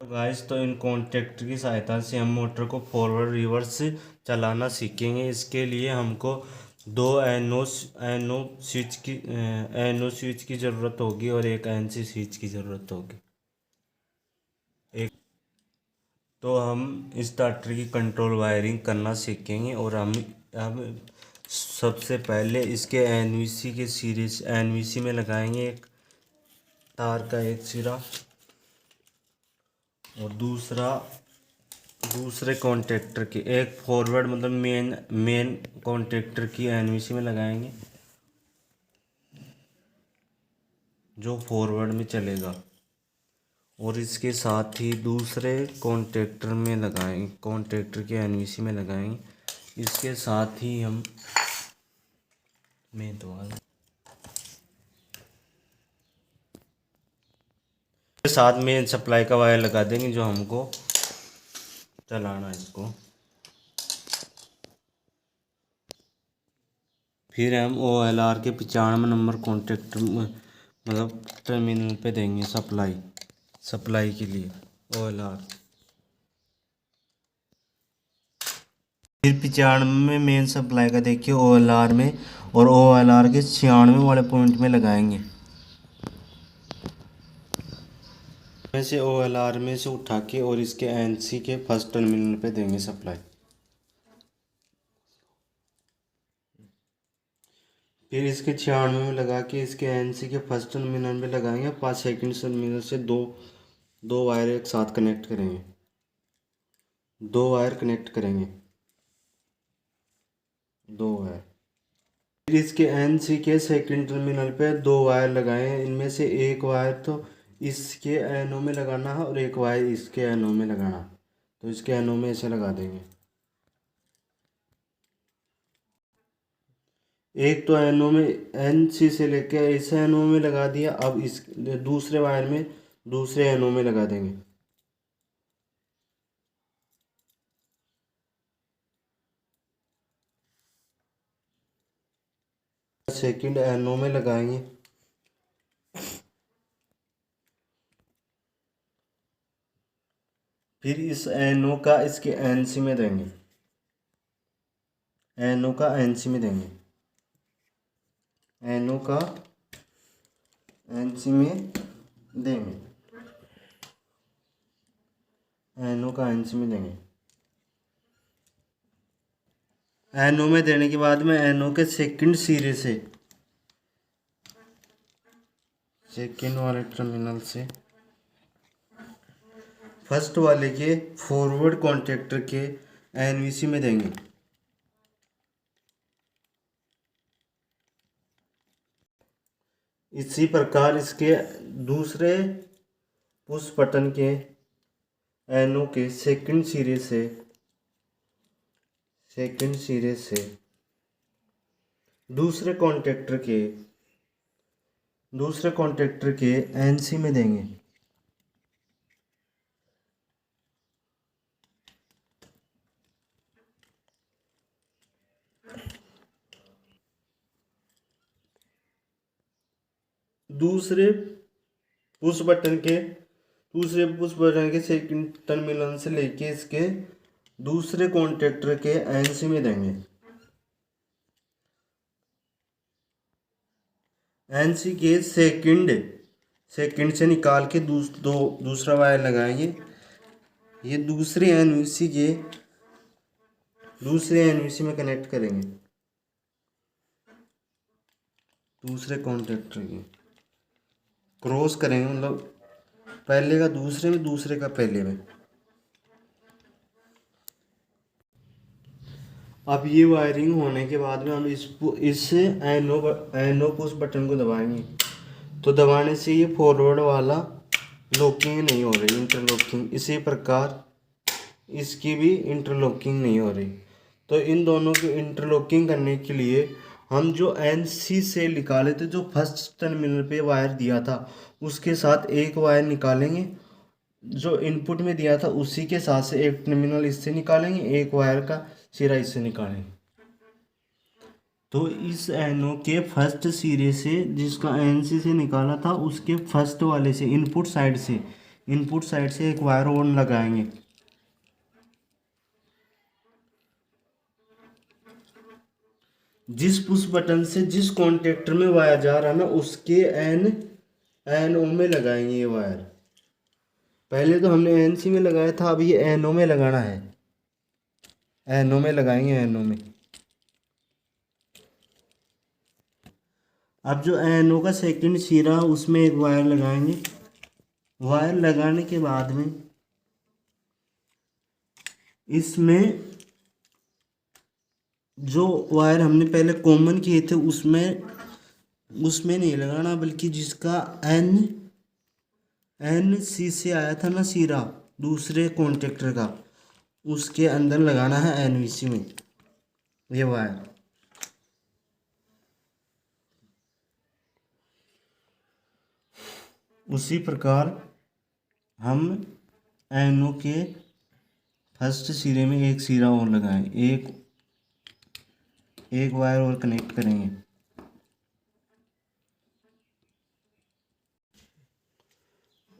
Guys तो in contact की सहायता से हम मोटर को फॉरवर्ड रिवर्स चलाना सीखेंगे। इसके लिए हमको दो एनो स्विच की ज़रूरत होगी और एक एनसी स्विच की ज़रूरत होगी। एक तो हम स्टार्टर की कंट्रोल वायरिंग करना सीखेंगे और हम सबसे पहले इसके एनवीसी में लगाएंगे एक तार का एक सिरा और दूसरे कॉन्टैक्टर की एक फॉरवर्ड मतलब मेन कॉन्टैक्टर की एनवीसी में लगाएंगे जो फॉरवर्ड में चलेगा और इसके साथ ही दूसरे कॉन्टैक्टर की एनवीसी में लगाएंगे। इसके साथ ही हम मेन सप्लाई का वायर लगा देंगे जो हमको चलाना है इसको। फिर हम OLR के 95 नंबर कॉन्टैक्टर मतलब टर्मिनल पे देंगे सप्लाई के लिए OLR। फिर 95 में मेन सप्लाई का देखिए OLR में और OLR के 96 वाले पॉइंट में लगाएंगे। से OLR में से उठा के और इसके NC के फर्स्ट टर्मिनल पे देंगे सप्लाई। फिर इसके 96 में लगा के इसके NC के फर्स्ट टर्मिनल में लगाएंगे। 5 सेकंड टर्मिनल से दो वायर एक साथ कनेक्ट करेंगे। दो वायर फिर इसके NC के सेकंड टर्मिनल पे दो वायर लगाएं। इनमें से एक वायर तो इसके एनो में लगाना है और एक वायर इसके एनो में लगाना। तो इसके एनो में ऐसे लगा देंगे। एक तो एनो में NC से लेके इस एनो में लगा दिया। अब इस दूसरे वायर में दूसरे एनो में लगा देंगे। सेकंड एनो में लगाएंगे। फिर इस एनो का इसके NC में देंगे। एनो का NC में देंगे। एनो का NC में देंगे। एनो का NC में देंगे। एनो में देने के बाद में एनो के सेकंड सिरे से सेकंड वाले टर्मिनल से फर्स्ट वाले के फॉरवर्ड कॉन्टैक्टर के एनवीसी में देंगे। इसी प्रकार इसके दूसरे पुश बटन के एनो के सेकंड सिरे से दूसरे कॉन्टैक्टर के एनसी में देंगे। दूसरे पुश बटन के सेकंड टर्मिनल से लेके इसके दूसरे कॉन्टैक्टर के एनसी में देंगे। एनसी के सेकंड से निकाल के दूसरा वायर लगाएंगे। ये दूसरे एनवीसी में कनेक्ट करेंगे। दूसरे कॉन्टैक्टर के क्रॉस करेंगे मतलब पहले का दूसरे में दूसरे का पहले में। अब ये वायरिंग होने के बाद में हम इस एनो पुश बटन को दबाएंगे। तो दबाने से ये फॉरवर्ड वाला लॉकिंग नहीं हो रही, इंटरलॉकिंग। इसी प्रकार इसकी भी इंटरलॉकिंग नहीं हो रही। तो इन दोनों की इंटरलॉकिंग करने के लिए हम जो NC से निकाले थे, जो फर्स्ट टर्मिनल पे वायर दिया था उसके साथ एक वायर निकालेंगे। जो इनपुट में दिया था उसी के साथ से एक टर्मिनल इससे निकालेंगे, एक वायर का सिरा इससे निकालेंगे। तो इस एनो के फर्स्ट सिरे से जिसका NC से निकाला था उसके फर्स्ट वाले से इनपुट साइड से इनपुट साइड से एक वायर और लगाएंगे। जिस पुश बटन से जिस कॉन्टेक्टर में वायर जा रहा है ना उसके एन ओ में लगाएंगे ये वायर। पहले तो हमने एन सी में लगाया था, अब ये एन ओ में लगाना है। एन ओ में लगाएंगे, एन ओ में। अब जो एन ओ का सेकंड सिरा उसमें एक वायर लगाएंगे। वायर लगाने के बाद में इसमें जो वायर हमने पहले कॉमन किए थे उसमें नहीं लगाना, बल्कि जिसका एन सी से आया था ना सिरा दूसरे कॉन्टेक्टर का, उसके अंदर लगाना है एन वी सी में ये वायर। उसी प्रकार हम एन ओ के फर्स्ट सिरे में एक सिरा और लगाएं, एक वायर और कनेक्ट करेंगे।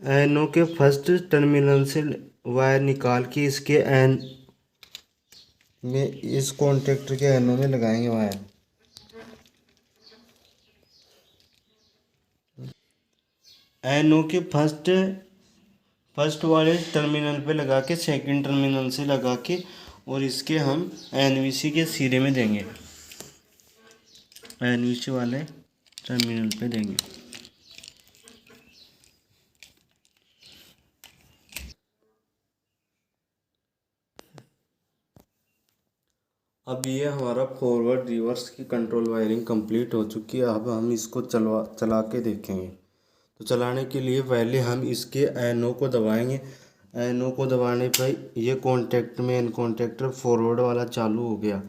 एन ओ के फर्स्ट टर्मिनल से वायर निकाल के इसके एन में, इस कॉन्टेक्टर के एन ओ में लगाएंगे वायर। एन ओ के फर्स्ट वाले टर्मिनल पे लगा के सेकंड टर्मिनल से लगा के और इसके हम एनवीसी के सिरे में देंगे, एनवीसी वाले टर्मिनल पे देंगे। अब ये हमारा फॉरवर्ड रिवर्स की कंट्रोल वायरिंग कंप्लीट हो चुकी है। अब हम इसको चला के देखेंगे। तो चलाने के लिए पहले हम इसके एनओ को दबाएंगे। एनओ को दबाने पर ये कॉन्टेक्ट में एन कॉन्टेक्टर फॉरवर्ड वाला चालू हो गया।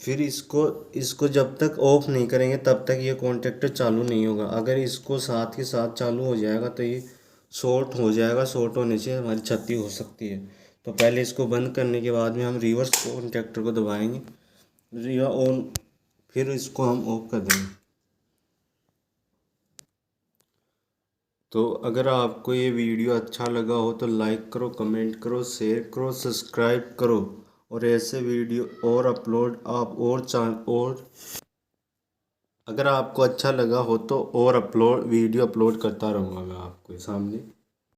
फिर इसको जब तक ऑफ नहीं करेंगे तब तक ये कॉन्टेक्टर चालू नहीं होगा। अगर इसको साथ के साथ चालू हो जाएगा तो ये शॉर्ट हो जाएगा। शॉर्ट होने से हमारी क्षति हो सकती है। तो पहले इसको बंद करने के बाद में हम रिवर्स कॉन्टेक्टर को दबाएंगे, रिवर्स ऑन, फिर इसको हम ऑफ कर देंगे। तो अगर आपको ये वीडियो अच्छा लगा हो तो लाइक करो, कमेंट करो, शेयर करो, सब्सक्राइब करो और ऐसे वीडियो और अपलोड और अगर आपको अच्छा लगा हो तो और वीडियो अपलोड करता रहूँगा मैं आपके सामने।